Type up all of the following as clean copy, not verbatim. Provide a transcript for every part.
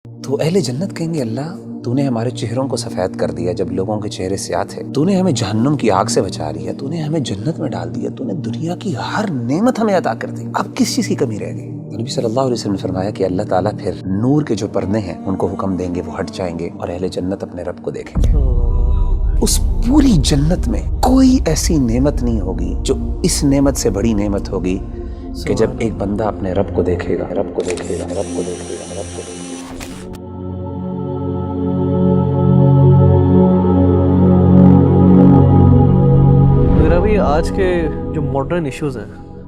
تو اہل جنت کہیں گے اللہ تو نے ہمارے چہروں کو سفید کر دیا جب لوگوں کے چہرے سیاہ تھے، تو نے ہمیں جہنم کی آگ سے بچا لیا، تو نے ہمیں جنت میں ڈال دیا، تو نے دنیا کی ہر نعمت ہمیں عطا کر دی، اب کس چیز کی کمی رہ گئی؟ نبی صلی اللہ علیہ وسلم نے فرمایا کہ اللہ تعالیٰ پھر نور کے جو پردے ہیں ان کو حکم دیں گے، وہ ہٹ جائیں گے اور اہل جنت اپنے رب کو دیکھیں گے۔ اس پوری جنت میں کوئی ایسی نعمت نہیں ہوگی جو اس نعمت سے بڑی نعمت ہوگی کہ جب ایک بندہ اپنے رب کو دیکھے گا، رب کو دیکھے گا، رب کو دیکھے گا، رب کو دیکھے گا۔ آج کے جو ماڈرن ایشوز ہیں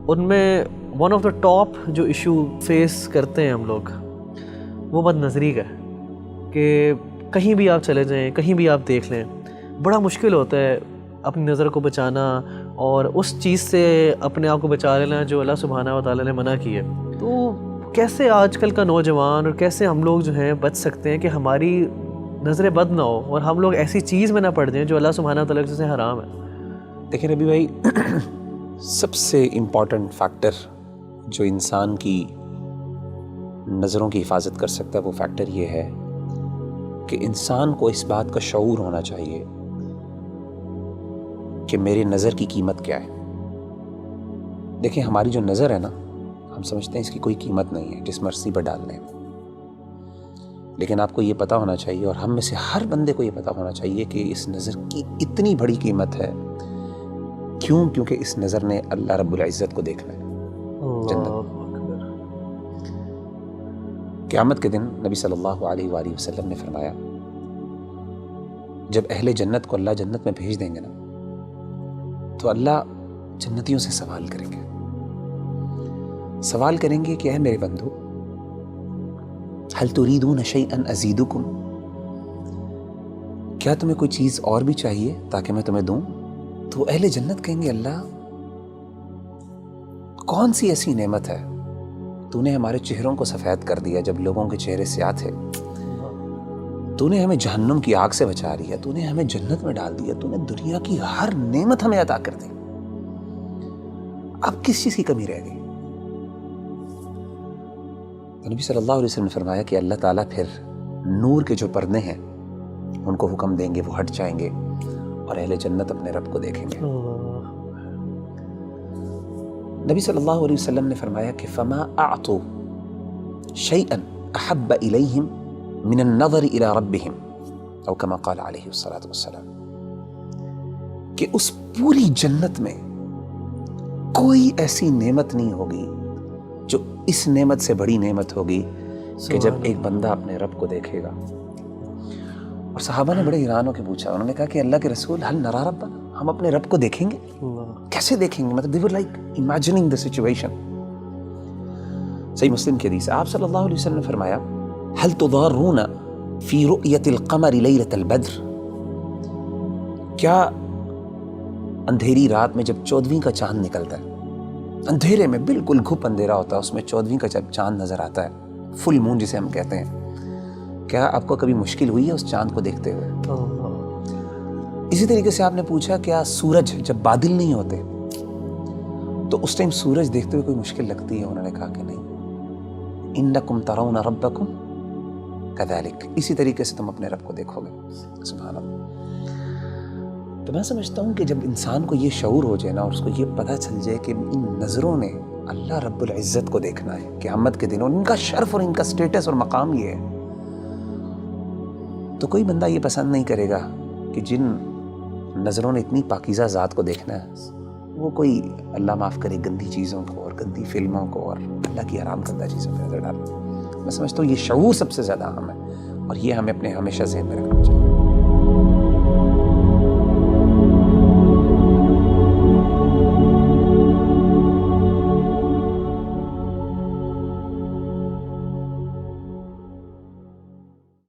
ان میں ون آف دا ٹاپ جو ایشو فیس کرتے ہیں ہم لوگ وہ بد نظری کا ہے کہ کہیں بھی آپ چلے جائیں، کہیں بھی آپ دیکھ لیں، بڑا مشکل ہوتا ہے اپنی نظر کو بچانا اور اس چیز سے اپنے آپ کو بچا لینا جو اللہ سبحانہ و تعالیٰ نے منع کی ہے۔ تو کیسے آج کل کا نوجوان اور کیسے ہم لوگ جو ہیں بچ سکتے ہیں کہ ہماری نظریں بد نہ ہو اور ہم لوگ ایسی چیز میں نہ پڑ جائیں جو اللہ سبحانہ و تعالیٰ سے حرام ہے؟ دیکھیں ربی بھائی، سب سے امپورٹنٹ فیکٹر جو انسان کی نظروں کی حفاظت کر سکتا ہے وہ فیکٹر یہ ہے کہ انسان کو اس بات کا شعور ہونا چاہیے کہ میری نظر کی قیمت کیا ہے۔ دیکھیں ہماری جو نظر ہے نا، ہم سمجھتے ہیں اس کی کوئی قیمت نہیں ہے، جس مرضی پر ڈال لیں، لیکن آپ کو یہ پتہ ہونا چاہیے اور ہم میں سے ہر بندے کو یہ پتہ ہونا چاہیے کہ اس نظر کی اتنی بڑی قیمت ہے۔ کیوں؟ کیونکہ اس نظر نے اللہ رب العزت کو دیکھنا ہے جنت۔ قیامت کے دن نبی صلی اللہ علیہ وآلہ وسلم نے فرمایا جب اہل جنت کو اللہ جنت میں بھیج دیں گے نا تو اللہ جنتیوں سے سوال کریں گے کہ اے میرے بندو هل تريدون شيئا ازيدكم، کیا تمہیں کوئی چیز اور بھی چاہیے تاکہ میں تمہیں دوں؟ تو اہل جنت کہیں گے اللہ کون سی ایسی نعمت ہے تو نے ہمارے چہروں کو سفید کر دیا جب لوگوں کے چہرے سیاہ تھے، تو نے ہمیں جہنم کی آگ سے بچا لیا، تو نے ہمیں جنت میں ڈال دیا، تو نے دنیا کی ہر نعمت ہمیں عطا کر دی، اب کس چیز کی کمی رہ گئی؟ تو نبی صلی اللہ علیہ وسلم نے فرمایا کہ اللہ تعالیٰ پھر نور کے جو پردے ہیں ان کو حکم دیں گے، وہ ہٹ جائیں گے اور اہل جنت اپنے رب کو دیکھیں گے۔ نبی صلی اللہ علیہ وسلم نے فرمایا کہ فما اعطوا شيئا احب اليهم من النظر الى ربهم او كما قال علیہ الصلوۃ والسلام، کہ اس پوری جنت میں کوئی ایسی نعمت نہیں ہوگی جو اس نعمت سے بڑی نعمت ہوگی کہ جب ایک بندہ اپنے رب کو دیکھے گا۔ اور صحابہ نے بڑے حیران ہو کے پوچھا، انہوں نے کہا کہ اللہ کے رسول هل نرى ربنا، ہم اپنے رب کو دیکھیں گے؟ کیسے دیکھیں گے؟ مطلب they were like imagining the situation۔ صحیح مسلم کی حدیث ہے، آپ صلی اللہ علیہ وسلم نے فرمایا هل تضارون في رؤية القمر ليلة البدر، کیا اندھیری رات میں جب 14ویں کا چاند نکلتا ہے، اندھیرے میں بالکل گھپ اندھیرا ہوتا ہے، اس میں 14ویں کا جب چاند نظر آتا ہے، فل مون جسے ہم کہتے ہیں، کیا آپ کو کبھی مشکل ہوئی ہے اس چاند کو دیکھتے ہوئے؟ اسی طریقے سے آپ نے پوچھا کیا سورج جب بادل نہیں ہوتے تو اس ٹائم سورج دیکھتے ہوئے کوئی مشکل لگتی ہے؟ انہوں نے کہا کہ نہیں، انکم ترون ربکم کذالک، اسی طریقے سے تم اپنے رب کو دیکھو گے۔ سبحان اللہ۔ تو میں سمجھتا ہوں کہ جب انسان کو یہ شعور ہو جائے نا اور اس کو یہ پتہ چل جائے کہ ان نظروں نے اللہ رب العزت کو دیکھنا ہے قیامت کے دن، اور ان کا شرف اور ان کا سٹیٹس اور مقام یہ ہے، تو کوئی بندہ یہ پسند نہیں کرے گا کہ جن نظروں نے اتنی پاکیزہ ذات کو دیکھنا ہے وہ کوئی اللہ معاف کرے گندی چیزوں کو اور گندی فلموں کو اور اللہ کی حرام کردہ چیزوں پہ نظر ڈالنا۔ میں سمجھتا ہوں یہ شعور سب سے زیادہ اہم ہے اور یہ ہمیں اپنے ہمیشہ ذہن میں رکھنا چاہیے۔